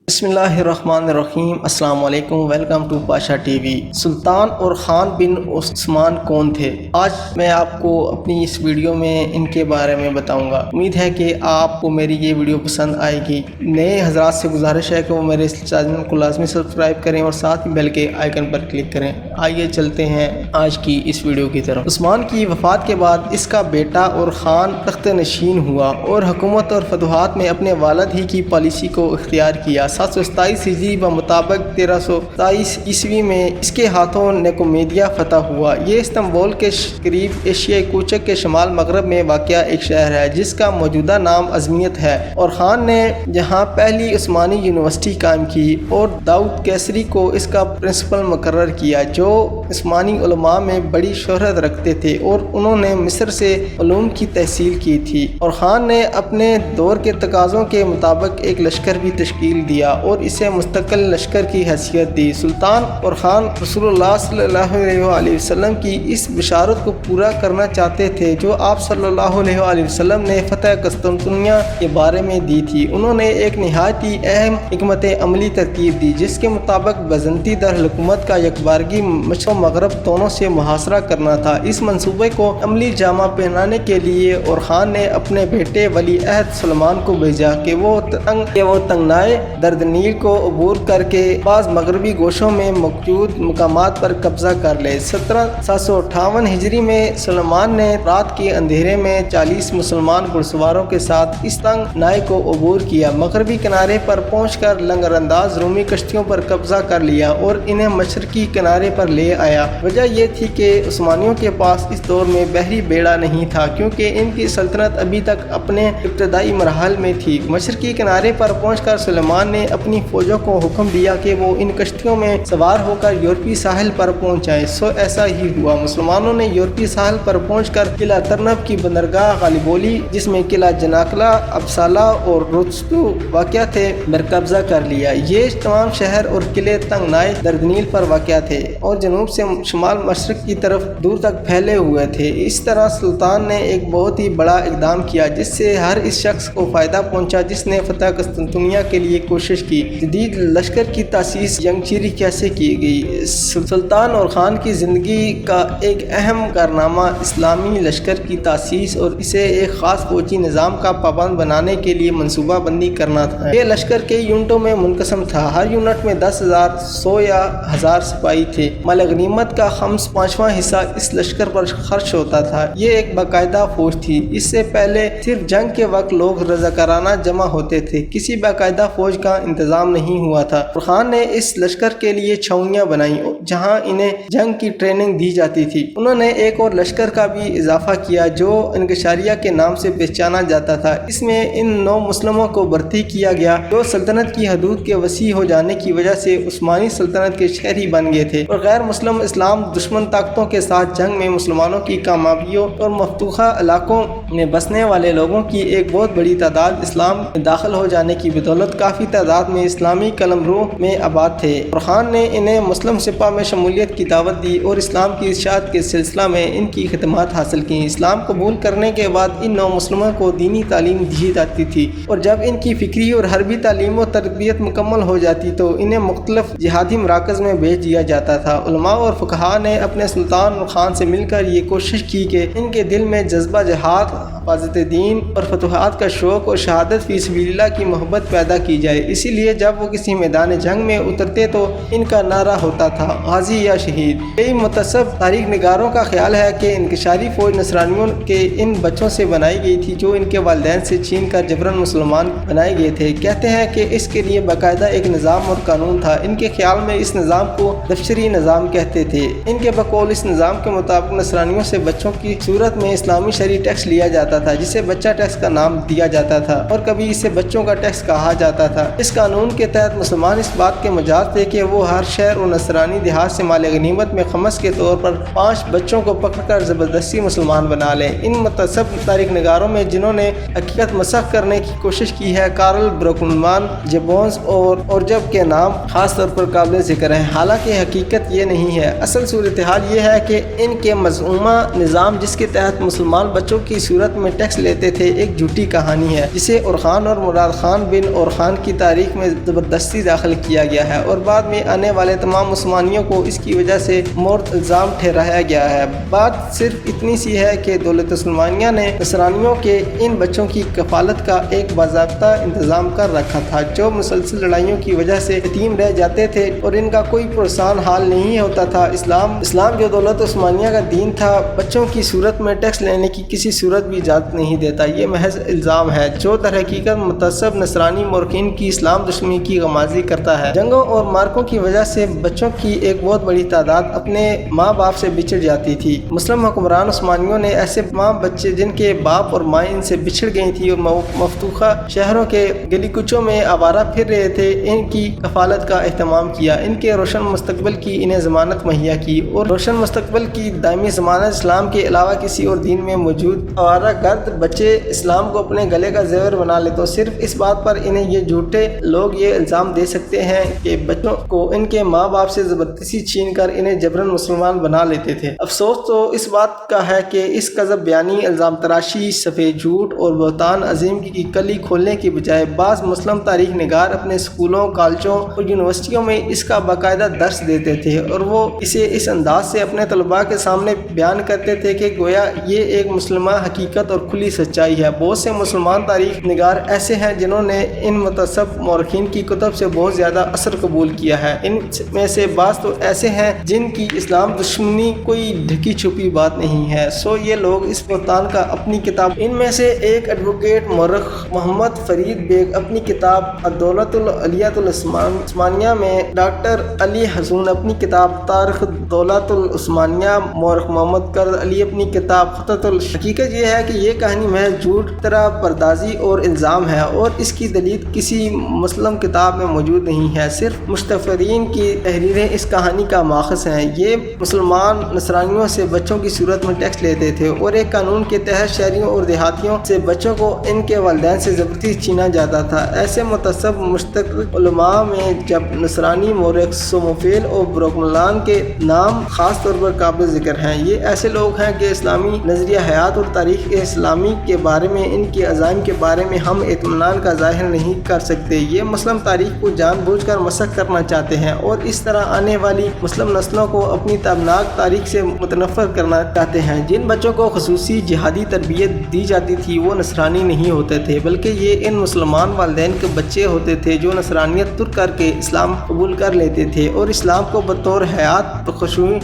بسم اللہ الرحمن الرحیم۔ السلام علیکم، welcome to Pasha TV. سلطان اورخان بن عثمان کون تھے؟ آج میں آپ کو اپنی اس ویڈیو میں ان کے بارے میں بتاؤں گا۔ امید ہے کہ آپ کو میری یہ ویڈیو پسند آئے گی۔ نئے حضرات سے گزارش ہے کہ وہ میرے چینل کو لازمی سبسکرائب کریں اور ساتھ ہی بیل کے آئیکن پر کلک کریں۔ آئیے چلتے ہیں آج کی اس ویڈیو کی طرف۔ عثمان کی وفات کے بعد اس کا بیٹا اورخان تخت نشین ہوا اور حکومت اور فتوحات میں اپنے والد ہی کی پالیسی کو اختیار کیا۔ 727 ہجری مطابق 1327 عیسوی میں اس کے ہاتھوں نیکومیڈیا فتح ہوا۔ یہ استنبول کے قریب ایشیائی کوچک کے شمال مغرب میں واقع ایک شہر ہے جس کا موجودہ نام ازمیت ہے۔ اورخان نے یہاں پہلی عثمانی یونیورسٹی قائم کی اور داؤد کیسری کو اس کا پرنسپل مقرر کیا، جو عثمانی علماء میں بڑی شہرت رکھتے تھے اور انہوں نے مصر سے علوم کی تحصیل کی تھی۔ اورخان نے اپنے دور کے تقاضوں کے مطابق ایک لشکر بھی تشکیل دیا اور اسے مستقل لشکر کی حیثیت دی۔ سلطان اورخان رسول اللہ صلی اللہ علیہ وسلم کی اس بشارت کو پورا کرنا چاہتے تھے جو آپ صلی اللہ علیہ وسلم نے فتح قسطنطنیہ کے بارے میں دی تھی۔ انہوں نے ایک نہایت ہی اہم حکمت عملی ترتیب دی جس کے مطابق بیزنطی دارالحکومت کا یکبارگی مشرق و مغرب دونوں سے محاصرہ کرنا تھا۔ اس منصوبے کو عملی جامہ پہنانے کے لیے اورخان نے اپنے بیٹے ولی عہد سلمان کو بھیجا کہ وہ تنگنائے درد نیل کو عبور کر کے بعض مغربی گوشوں میں موجود مقامات پر قبضہ کر لے۔ 1758 ہجری میں سلمان نے رات کے اندھیرے میں 40 مسلمان گھڑسواروں کے ساتھ اس تنگ نائے کو عبور کیا، مغربی کنارے پر پہنچ کر لنگر انداز رومی کشتیوں پر قبضہ کر لیا اور انہیں مشرقی کنارے پر لے آیا۔ وجہ یہ تھی کہ عثمانیوں کے پاس اس دور میں بحری بیڑا نہیں تھا کیونکہ ان کی سلطنت ابھی تک اپنے ابتدائی مراحل میں تھی۔ مشرقی کنارے پر پہنچ کر سلمان نے اپنی فوجوں کو حکم دیا کہ وہ ان کشتیوں میں سوار ہو کر یورپی ساحل پر پہنچ جائیں۔ ایسا ہی ہوا۔ مسلمانوں نے یورپی ساحل پر پہنچ کر قلعہ ترنب کی بندرگاہ غالیبولی، جس میں قلعہ جناکلہ، ابسالہ اور رستو واقع تھے، پر قبضہ کر لیا۔ یہ تمام شہر اور قلعے تنگنائے دردنیل پر واقع تھے اور جنوب سے شمال مشرق کی طرف دور تک پھیلے ہوئے تھے۔ اس طرح سلطان نے ایک بہت ہی بڑا اقدام کیا جس سے ہر اس شخص کو فائدہ پہنچا جس نے فتح قسطنطنیہ کے لیے کوشش کی۔ جدید لشکر کی تاسیس ینگچیری کیسے کی گئی؟ سلطان اورخان کی زندگی کا ایک اہم کارنامہ اسلامی لشکر کی تاسیس اور اسے ایک خاص فوجی نظام کا پابند بنانے کے لیے منصوبہ بندی کرنا تھا۔ یہ لشکر کئی یونٹوں میں منقسم تھا۔ ہر یونٹ میں 10,000، 100 یا 1000 سپاہی تھے۔ مال غنیمت کا 5واں حصہ اس لشکر پر خرچ ہوتا تھا۔ یہ ایک باقاعدہ فوج تھی۔ اس سے پہلے صرف جنگ کے وقت لوگ رضاکارانہ جمع ہوتے تھے، کسی باقاعدہ فوج کا انتظام نہیں ہوا تھا۔ اورخان نے اس لشکر کے لیے چھاؤنیاں بنائیں جہاں انہیں جنگ کی ٹریننگ دی جاتی تھی۔ انہوں نے ایک اور لشکر کا بھی اضافہ کیا جو انکشاریہ کے نام سے پہچانا جاتا تھا۔ اس میں ان 9 مسلموں کو بھرتی کیا گیا جو سلطنت کی حدود کے وسیع ہو جانے کی وجہ سے عثمانی سلطنت کے شہری بن گئے تھے اور غیر مسلم اسلام دشمن طاقتوں کے ساتھ جنگ میں مسلمانوں کی کامیابیوں اور مفتوحہ علاقوں میں بسنے والے لوگوں کی ایک بہت بڑی تعداد اسلام میں داخل ہو جانے کی بدولت کافی تعداد میں اسلامی قلمرو میں آباد تھے۔ اورخان نے انہیں مسلم سپاہ میں شمولیت کی دعوت دی اور اسلام کی اشاعت کے سلسلہ میں ان کی خدمات حاصل کی۔ اسلام قبول کرنے کے بعد ان 9 مسلموں کو دینی تعلیم دی جاتی تھی اور جب ان کی فکری اور حربی تعلیم و تربیت مکمل ہو جاتی تو انہیں مختلف جہادی مراکز میں بھیج دیا جاتا تھا۔ علماء اور فقہاء نے اپنے سلطان اورخان سے مل کر یہ کوشش کی کہ ان کے دل میں جذبہ جہاد، حفاظت دین اور فتوحات کا شوق اور شہادت فی سبیل اللہ کی محبت پیدا کی جائے۔ اسی لیے جب وہ کسی میدان جنگ میں اترتے تو ان کا نعرہ ہوتا تھا غازی یا شہید۔ کئی متعصب تاریخ نگاروں کا خیال ہے کہ انکشاری فوج نصرانیوں کے ان بچوں سے بنائی گئی تھی جو ان کے والدین سے چھین کر جبراً مسلمان بنائے گئے تھے۔ کہتے ہیں کہ اس کے لیے باقاعدہ ایک نظام اور قانون تھا۔ ان کے خیال میں اس نظام کو دفتری نظام کہتے تھے۔ ان کے بقول اس نظام کے مطابق نصرانیوں سے بچوں کی صورت میں اسلامی شرعی ٹیکس لیا جاتا تھا جسے بچہ ٹیکس کا نام دیا جاتا تھا اور کبھی اسے بچوں کا ٹیکس کہا جاتا تھا۔ اس قانون کے تحت مسلمان اس بات کے مجاز تھے کہ وہ ہر شہر اور نصرانی دیہات سے مال غنیمت میں خمس کے طور پر 5 بچوں کو پکڑ کر زبردستی مسلمان بنا لیں۔ ان متعصب تاریخ نگاروں میں جنہوں نے حقیقت مسخ کرنے کی کوشش کی ہے کارل بروکنمان، جیبونز اور جب کے نام خاص طور پر قابل ذکر ہیں، حالانکہ حقیقت یہ نہیں ہے۔ اصل صورتحال یہ ہے کہ ان کے مزعومہ نظام جس کے تحت مسلمان بچوں کی صورت میں ٹیکس لیتے تھے ایک جھوٹی کہانی ہے جسے اورخان اور مراد خان بن اورخان کی تاریخ تاریخ میں زبردستی داخل کیا گیا ہے اور بعد میں آنے والے تمام عثمانیوں کو اس کی وجہ سے مورد الزام ٹھہرایا گیا ہے۔ بات صرف اتنی سی ہے کہ دولت عثمانیہ نے نصرانیوں کے ان بچوں کی کفالت کا ایک باضابطہ انتظام کر رکھا تھا جو مسلسل لڑائیوں کی وجہ سے یتیم رہ جاتے تھے اور ان کا کوئی پرسان حال نہیں ہوتا تھا۔ اسلام جو دولت عثمانیہ کا دین تھا، بچوں کی صورت میں ٹیکس لینے کی کسی صورت بھی اجازت نہیں دیتا۔ یہ محض الزام ہے جو در حقیقت متعصب نصرانی مورخین کی اسلام دشمنی کی غمازی کرتا ہے۔ جنگوں اور مارکوں کی وجہ سے بچوں کی ایک بہت بڑی تعداد اپنے ماں باپ سے بچھڑ جاتی تھی۔ مسلم حکمران عثمانیوں نے ایسے تمام بچے جن کے باپ اور مائیں ان سے بچھڑ گئی تھی اور مفتوحہ شہروں کے گلی کوچوں میں آوارہ پھر رہے تھے، ان کی کفالت کا اہتمام کیا، ان کے روشن مستقبل کی انہیں ضمانت مہیا کی، اور روشن مستقبل کی دائمی ضمانت اسلام کے علاوہ کسی اور دین میں موجود آوارہ گرد بچے اسلام کو اپنے گلے کا زیور بنا لے تو صرف اس بات پر انہیں یہ جھوٹے لوگ یہ الزام دے سکتے ہیں کہ بچوں کو ان کے ماں باپ سے زبردستی چھین کر انہیں جبراً مسلمان بنا لیتے تھے۔ افسوس تو اس بات کا ہے کہ اس کذب بیانی، الزام تراشی، سفید جھوٹ اور بہتان عظیم کی کلی کھولنے کی بجائے بعض مسلم تاریخ نگار اپنے اسکولوں، کالجوں اور یونیورسٹیوں میں اس کا باقاعدہ درس دیتے تھے اور وہ اسے اس انداز سے اپنے طلباء کے سامنے بیان کرتے تھے کہ گویا یہ ایک مسلمہ حقیقت اور کھلی سچائی ہے۔ بہت سے مسلمان تاریخ نگار ایسے ہیں جنہوں نے ان متعصب مورخین کی کتب سے بہت زیادہ اثر قبول کیا ہے۔ ان میں سے بعض تو ایسے ہیں جن کی اسلام دشمنی کوئی ڈھکی چھپی بات نہیں ہے، سو یہ لوگ اس بہتان کا اپنی کتاب، ان میں سے ایک ایڈوکیٹ مورخ محمد فرید بیگ اپنی کتاب الدولۃ العلیۃ العثمانیہ میں، ڈاکٹر علی حسون اپنی کتاب تاریخ دولت العثمانیہ، مورخ محمد کرد علی اپنی کتاب خطۃ حقیقت یہ ہے کہ یہ کہانی محض جھوٹ، طرح پردازی اور الزام ہے اور اس کی دلیل کسی مسلم کتاب میں موجود نہیں ہے۔ صرف مستفرین کی تحریریں اس کہانی کا ماخذ ہیں۔ یہ مسلمان نصرانیوں سے بچوں کی صورت میں ٹیکس لیتے تھے اور ایک قانون کے تحت شہریوں اور دیہاتیوں سے بچوں کو ان کے والدین سے زبردستی چھینا جاتا تھا۔ ایسے متعصب مشترک علماء میں جب نصرانی مورخ سوموفیل اور بروکملان کے نام خاص طور پر قابل ذکر ہیں۔ یہ ایسے لوگ ہیں کہ اسلامی نظریہ حیات اور تاریخ اسلامی کے بارے میں، ان کے عزائم کے بارے میں ہم اطمینان کا ظاہر نہیں کر سکتے۔ یہ مسلم تاریخ کو جان بوجھ کر مسخ کرنا چاہتے ہیں اور اس طرح آنے والی مسلم نسلوں کو اپنی تابناک تاریخ سے متنفر کرنا چاہتے ہیں۔ جن بچوں کو خصوصی جہادی تربیت دی جاتی تھی وہ نصرانی نہیں ہوتے تھے، بلکہ یہ ان مسلمان والدین کے بچے ہوتے تھے جو نصرانیت ترک کر کے اسلام قبول کر لیتے تھے اور اسلام کو بطور حیات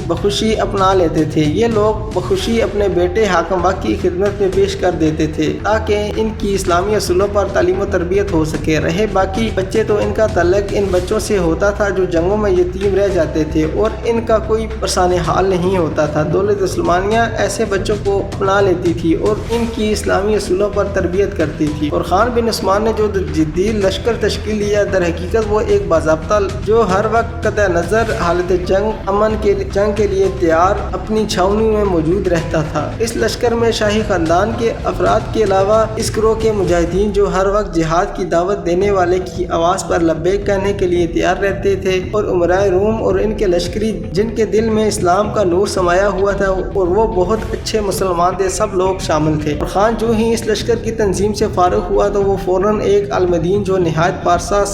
بخوشی اپنا لیتے تھے۔ یہ لوگ بخوشی اپنے بیٹے حاکم وقت کی خدمت میں پیش کر دیتے تھے تاکہ ان کی اسلامی اصولوں پر تعلیم و تربیت ہو سکے۔ رہے باقی بچے تو ان کا تعلق ان بچوں سے ہوتا تھا جو جنگوں میں یتیم رہ جاتے تھے اور ان کا کوئی پرسان حال نہیں ہوتا تھا۔ دولت عثمانیہ ایسے بچوں کو اپنا لیتی تھی اور ان کی اسلامی اصولوں پر تربیت کرتی تھی۔ اورخان بن عثمان نے جو جدید لشکر تشکیل دیا، در حقیقت وہ ایک باضابطہ جو ہر وقت قطع نظر حالت جنگ کے لیے تیار اپنی چھاؤنی میں موجود رہتا تھا۔ اس لشکر میں شاہی خاندان کے افراد کے علاوہ اس گروہ کے مجاہدین جو ہر وقت جہاد کی دعوت دینے والے کی آواز پر لبیک کہنے کے لیے تیار رہتے تھے، اور امرائے روم اور ان کے لشکری جن کے دل میں اسلام کا نور سمایا ہوا تھا اور وہ بہت اچھے مسلمان تھے، سب لوگ شامل تھے۔ اورخان جو ہی اس لشکر کی تنظیم سے فارغ ہوا تو وہ فوراً ایک عالم دین جو نہایت پارسا،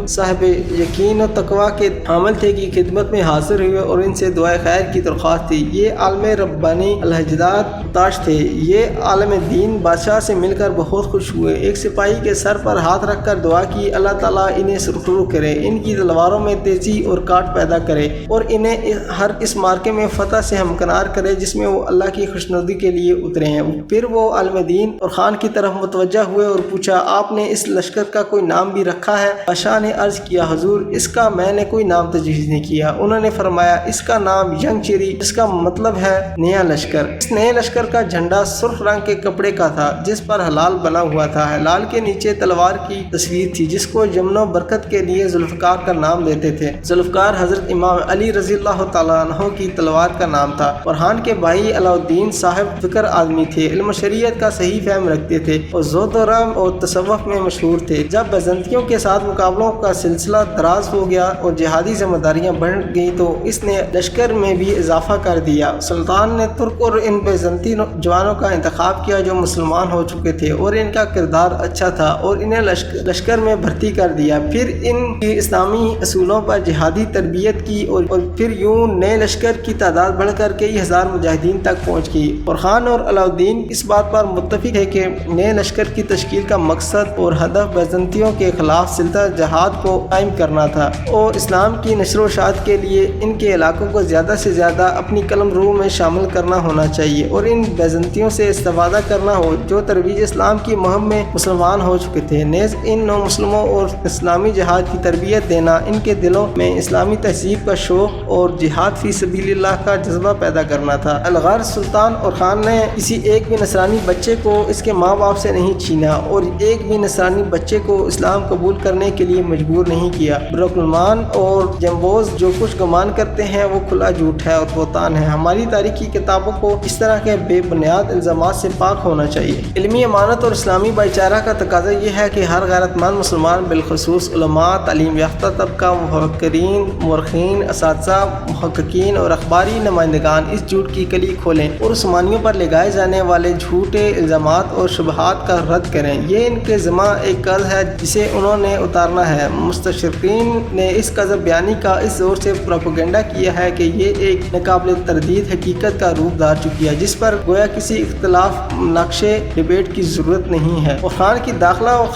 صاحب یقین و تقویٰ کے حامل تھے کی خدمت میں حاضر ہوئے اور ان سے دعائے خیر کی درخواست تھی۔ یہ عالم ربانی الحجداد تاش تھے۔ یہ عالم دین بادشاہ سے مل کر بہت خوش ہوئے۔ ایک سپاہی کے سر پر ہاتھ رکھ کر دعا کی، اللہ تعالیٰ انہیں سرخرو کرے، ان کی تلواروں میں تیزی اور کاٹ پیدا کرے اور انہیں ہر اس مارکے میں فتح سے ہمکنار کرے جس میں وہ اللہ کی خوشنودی کے لیے اترے ہیں۔ پھر وہ عالم دین اورخان کی طرف متوجہ ہوئے اور پوچھا، آپ نے اس لشکر کا کوئی نام بھی رکھا ہے؟ پاشا نے عرض کیا، حضور اس کا میں نے کوئی نام تجویز نہیں کیا۔ انہوں نے فرمایا، اس کا نام ینگ چیری، جس کا مطلب ہے نیا لشکر۔ اس نئے لشکر کا جھنڈا سرخ رنگ کے کپڑے کا تھا جس پر ہلال بنا ہوا تھا۔ ہلال کے نیچے تلوار کی تصویر تھی جس کو یمن و برکت کے لیے ذوالفقار کا نام دیتے تھے۔ ذوالفقار حضرت امام علی رضی اللہ تعالیٰ عنہ کی تلوار کا نام تھا۔ اورخان کے بھائی علاؤالدین صاحب فکر آدمی تھے، علم و شریعت کا صحیح فہم رکھتے تھے اور زہد و رحم اور تصوف میں مشہور تھے۔ جب بیزنطیوں کے ساتھ مقابلوں کا سلسلہ دراز ہو گیا اور جہادی ذمہ داریاں بڑھ گئیں تو اس نے لشکر میں بھی اضافہ کر دیا۔ سلطان نے ترک اور ان بیزنطی جوانوں کا انتخاب کیا جو مسلمان ہو چکے تھے اور ان کا کردار اچھا تھا اور انہیں لشکر میں بھرتی کر دیا۔ پھر ان کی اسلامی اصولوں پر جہادی تربیت کی اور پھر یوں نئے لشکر کی تعداد بڑھ کر کئی ہزار مجاہدین تک پہنچ گئی۔ اورخان اور علاؤالدین اس بات پر متفق ہے کہ نئے لشکر کی تشکیل کا مقصد اور ہدف بیزنطیوں کے خلاف سلسلہ جہاد کو قائم کرنا تھا اور اسلام کی نشر و اشاعت کے لیے ان کے علاقوں کو زیادہ سے زیادہ اپنی قلم رو میں شامل کرنا ہونا چاہیے اور ان بیزنطیوں سے استفادہ کرنا ہو جو ترویج اسلام کی مہم میں مسلمان ہو چکے تھے۔ نیز ان نو مسلموں اور اسلامی جہاد کی تربیت دینا، ان کے دلوں میں اسلامی تہذیب کا شوق اور جہاد فی سبیل اللہ کا جذبہ پیدا کرنا تھا۔ الغرض سلطان اورخان نے کسی ایک بھی نصرانی بچے کو اس کے ماں باپ سے نہیں چھینا اور ایک بھی نصرانی بچے کو اسلام قبول کرنے کے لیے مجبور نہیں کیا۔ برکلمان اور جمبوز جو کچھ گمان کرتے ہیں وہ کھلا جھوٹ ہے اور بہتان ہے۔ ہماری تاریخی کتابوں کو اس طرح کے بے بنیاد الزامات سے پاک ہونا چاہیے۔ علمی امانت اور اسلامی بھائی چارہ کا تقاضا یہ ہے کہ ہر غیرت مند مسلمان بالخصوص علماء، تعلیم یافتہ طبقہ، مفکرین، مورخین، اساتذہ، محققین اور اخباری نمائندگان اس جھوٹ کی کلی کھولیں اور عثمانیوں پر لگائے جانے والے جھوٹے الزامات اور شبہات کا رد کریں۔ یہ ان کے ذمہ ایک قرض ہے جسے انہوں نے اتارنا ہے۔ مستشرقین نے اس قذف بیانی کا اس زور سے پروپیگنڈا کیا ہے کہ یہ ایک ناقابل تردید حقیقت کا روپ دھار چکی ہے جس پر گویا کسی اختلاف نقشے ڈبیٹ کی ضرورت نہیں ہے۔ اورخان کی داخلہ اور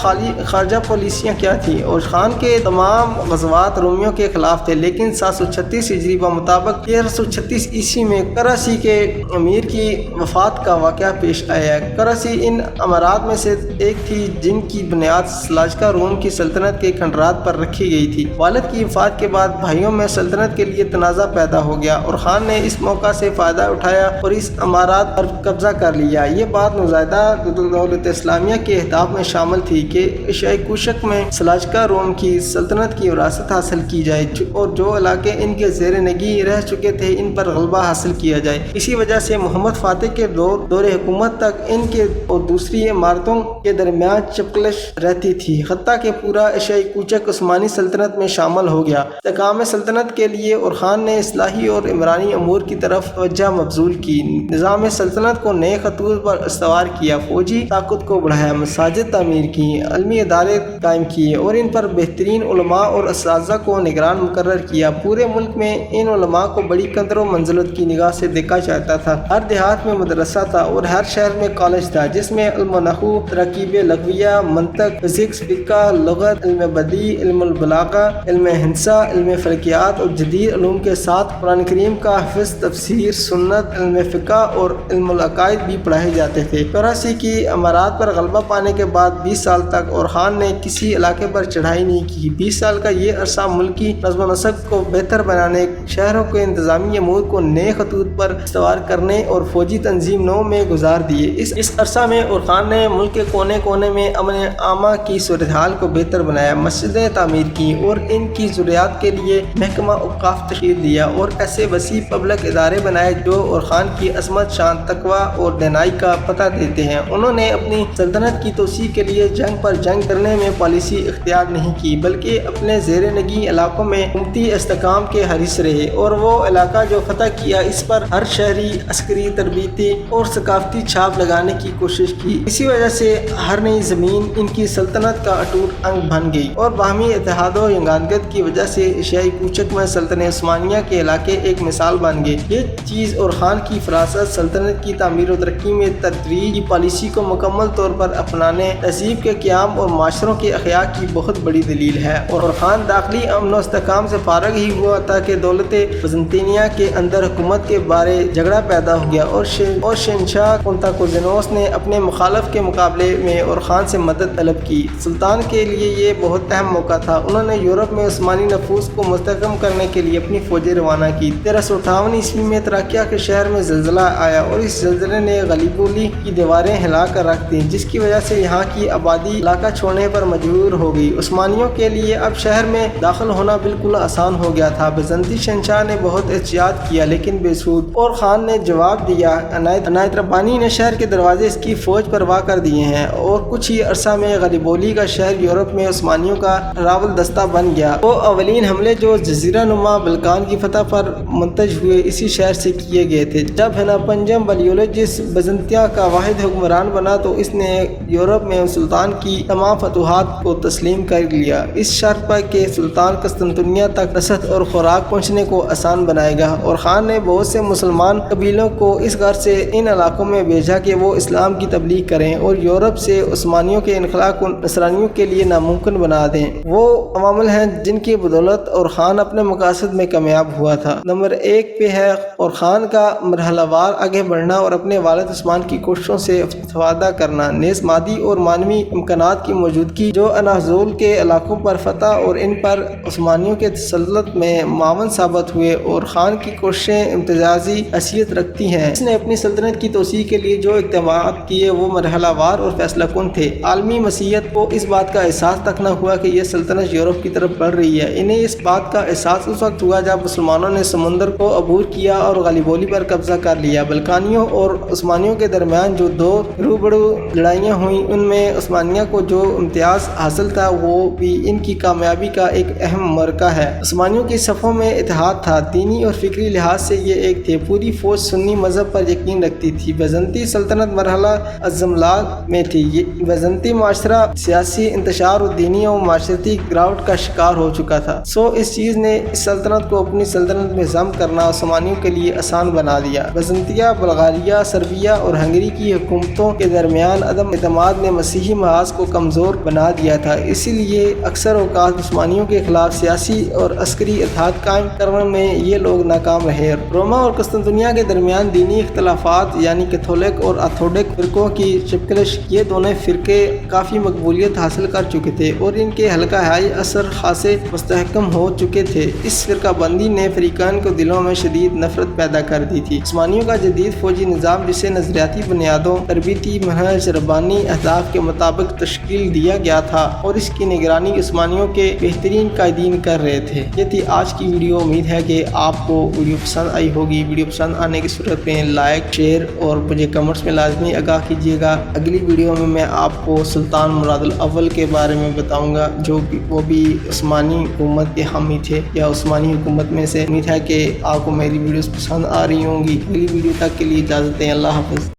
خارجہ پالیسیاں کیا تھیں؟ اورخان کے تمام غزوات رومیوں کے خلاف تھے، لیکن 736 ہجری بمطابق 1336 عیسوی میں کراسی کے امیر کی وفات کا واقعہ پیش آیا ہے۔ کراسی ان امارات میں سے ایک تھی جن کی بنیاد سلاجقہ روم کی سلطنت کے کھنڈرات پر رکھی گئی تھی۔ والد کی وفات کے بعد بھائیوں میں سلطنت کے لیے تنازع پیدا ہو گیا۔ اورخان نے اس موقع سے فائدہ اٹھایا اور اس امارات پر قبضہ کر لیا۔ یہ بات نوزائیدہ دولت اسلامیہ کے اہداف میں شامل تھی کہ ایشیائی کوشک میں سلاجقہ روم کی سلطنت کی وراثت حاصل کی جائے اور جو علاقے ان کے زیر نگی رہ چکے تھے ان پر غلبہ حاصل کیا جائے۔ اسی وجہ سے محمد فاتح کے دور حکومت تک ان کے اور دوسری عمارتوں کے درمیان چپکلش رہتی تھی، حتیٰ کہ پورا ایشیائی کوچک عثمانی سلطنت میں شامل ہو گیا۔ استحکام سلطنت کے لیے اورخان نے اصلاحی اور عمرانی امور کی طرف توجہ مبذول کی، نظام سلطنت کو نئے خطوط پر استوار کیا، فوجی طاقت کو بڑھایا، مساجد تعمیر کی، علمی ادارے قائم کیے اور ان پر بہترین علماء اور اساتذہ کو نگران مقرر کیا۔ پورے ملک میں ان علماء کو بڑی قدر و منزلت کی نگاہ سے دیکھا جاتا تھا۔ ہر دیہات میں مدرسہ تھا اور ہر شہر میں کالج تھا جس میں علم و نحو، تراکیب لغویہ، منطق، فزکس، فقہ، لغت، علم بدیع، علم البلاغہ، علم ہندسہ، علم فلکیات اور جدید علوم کے ساتھ قرآن کریم کا حفظ، تفسیر، سنت، علم فقہ اور علم العقائد بھی پڑھائے جاتے تھے۔ کراسی کی امارات پر غلبہ پانے کے بعد 20 سال تک اورخان نے کسی علاقے پر چڑھائی نہیں کی۔ 20 سال کا یہ عرصہ ملکی نظم و نسق کو بہتر بنانے، شہروں کے انتظامی امور کو نئے خطوط پر استوار کرنے اور فوجی تنظیم نو میں گزار دیے۔ اس عرصہ میں اورخان نے ملک کے کونے کونے میں امن عامہ کی صورتحال کو بہتر بنایا، مسجدیں تعمیر کی اور ان کی ضروریات کے لیے محکمہ اوقاف تشکیل دیا اور ایسے وسیع پبلک ادارے بنائے جو اورخان کی عظمت، شان، تقویٰ اور دانائی کا پتہ دیتے ہیں۔ انہوں نے اپنی سلطنت کی توسیع کے لیے جنگ پر جنگ کرنے میں پالیسی اختیار نہیں کی، بلکہ اپنے زیر نگی علاقوں میں حکومتی استحکام کے حریص رہے اور وہ علاقہ جو فتح کیا اس پر ہر شہری عسکری، تربیتی اور ثقافتی چھاپ لگانے کی کوشش کی۔ اسی وجہ سے ہر نئی زمین ان کی سلطنت کا اٹوٹ انگ بن گئی اور باہمی اتحاد و یگانگت کی وجہ سے ایشیائی کوچک میں سلطنت عثمانیہ کے علاقے ایک مثال بن گئے۔ یہ چیز اورخان کی فراست، سلطنت کی تعمیر و ترقی میں تدریجی پالیسی کو مکمل طور پر اپنانے، تہذیب کے قیام اور معاشروں کے احیاء کی بہت بڑی دلیل ہے۔ اورخان داخلی امن و استحکام سے فارغ ہی ہوا تھا کہ دولت بزنطینیہ کے اندر حکومت کے بارے جھگڑا پیدا ہو گیا اور شہنشاہ کنتاکوزینوس نے اپنے مخالف کے مقابلے میں اورخان سے مدد طلب کی۔ سلطان کے لیے یہ بہت اہم موقع تھا۔ انہوں نے یورپ میں عثمانی نفوذ کو مستحکم کرنے کے لیے اپنی فوجیں روانہ کی۔ 1358 عیسوی میں تراکیہ کے شہر میں زلزلہ آیا اور اس زلزلے نے غلیبولی کی دیواریں ہلا کر رکھ دیں، جس کی وجہ سے یہاں کی آبادی علاقہ چھوڑنے پر مجبور ہو گئی۔ عثمانیوں کے لیے اب شہر میں داخل ہونا بالکل آسان ہو گیا تھا۔ بیزنطی مسیح شہنشاہ نے بہت احتجاج کیا لیکن بے سود، اور خان نے جواب دیا۔ عنایت ربانی نے شہر کے دروازے اس کی فوج پر وا کر دیے ہیں، اور کچھ ہی عرصہ میں غلیبولی کا شہر یورپ میں عثمانیوں کا راول دستہ بن گیا۔ وہ اولین حملے جو جزیرہ نما بلقان کی فتح پر منتج ہوئے اسی شہر سے کیے گئے تھے۔ جب پنجم بلیولوجس بزنطیہ کا واحد حکمران بنا تو اس نے یورپ میں سلطان کی تمام فتوحات کو تسلیم کر لیا، اس شرط پر کہ سلطان قسطنطنیہ تک رسد اور خوراک پہنچنے کو آسان بنائے گا، اور خان نے بہت سے مسلمان قبیلوں کو اس غرض سے ان علاقوں میں بھیجا کہ وہ اسلام کی تبلیغ کریں اور یورپ سے عثمانیوں کے انخلاء کو نصرانیوں کے لیے ناممکن بنا دیں۔ وہ عوامل ہیں جن کی بدولت اورخان اپنے مقاصد میں کامیاب ہوا تھا۔ نمبر 1 پہ ہے اورخان کا مرحلہ وار آگے بڑھنا اور اپنے والد عثمان کی کوششوں سے استفادہ کرنا، نیز مادی اور معنوی امکانات کی موجودگی جو اناضول کے علاقوں پر فتح اور ان پر عثمانیوں کے تسلط میں معاون ثابت ہوئے۔ اور خان کی کوششیں امتیازی حیثیت رکھتی ہیں۔ اس نے اپنی سلطنت کی توسیع کے لیے جو اقدامات کیے وہ مرحلہ وار اور فیصلہ کن تھے۔ عالمی مسیحیت کو اس بات کا احساس تک نہ ہوا کہ یہ سلطنت یورپ کی طرف بڑھ رہی ہے۔ انہیں اس بات کا احساس اس وقت ہوا جب مسلمانوں نے سمندر کو عبور کیا اور غلیبولی پر قبضہ کر لیا۔ بلقانیوں اور عثمانیوں کے درمیان جو دو روبرو لڑائیاں ہوئیں ان میں عثمانیہ کو جو امتیاز حاصل تھا وہ بھی ان کی کامیابی کا ایک اہم مرکہ ہے۔ عثمانیوں کی صفوں میں اتحاد تھا، دینی اور فکری لحاظ سے یہ ایک تھے۔ پوری فوج سنی مذہب پر یقین رکھتی تھی۔ بیزنطی سلطنت مرحلہ الزملات میں تھی۔ بیزنطی معاشرہ سیاسی انتشار اور دینی اور معاشرتی گراوٹ کا شکار ہو چکا تھا، اس چیز نے اس سلطنت کو اپنی سلطنت میں ضم کرنا عثمانیوں کے لیے آسان بنا دیا۔ بیزنطیہ، بلغاریہ، سربیہ اور ہنگری کی حکومتوں کے درمیان عدم اعتماد نے مسیحی محاذ کو کمزور بنا دیا تھا، اسی لیے اکثر اوقات عثمانیوں کے خلاف سیاسی اور عسکری اتحاد قائم کرنے میں یہ لوگ ناکام رہے۔ روما اور قسطنطنیہ کے درمیان دینی اختلافات یعنی کیتھولک اور آرتھوڈکس فرقوں کی شکلش، یہ دونوں فرقے کافی مقبولیت حاصل کر چکے تھے اور ان کے حلقہ ہائی اثر خاصے مستحکم ہو چکے تھے۔ اس فرقہ بندی نے فریقین کو دلوں میں شدید نفرت پیدا کر دی تھی۔ عثمانیوں کا جدید فوجی نظام جسے نظریاتی بنیادوں، تربیتی منہج، ربانی اہداف کے مطابق تشکیل دیا گیا تھا اور اس کی نگرانی عثمانیوں کے بہترین قائدین کر رہے تھے۔ یہ تھی آج کی ویڈیو۔ امید ہے کہ آپ کو ویڈیو پسند آئی ہوگی۔ ویڈیو پسند آنے کی صورت میں لائک، شیئر اور مجھے کمنٹس میں لازمی آگاہ کیجیے گا۔ اگلی ویڈیو میں آپ کو سلطان مراد الاول کے بارے میں بتاؤں گا جو وہ بھی عثمانی حکومت کے حامی تھے یا عثمانی حکومت میں سے۔ امید ہے کہ آپ کو میری ویڈیوز پسند آ رہی ہوں گی۔ اگلی ویڈیو تک کے لیے اجازت دیں۔ اللہ حافظ۔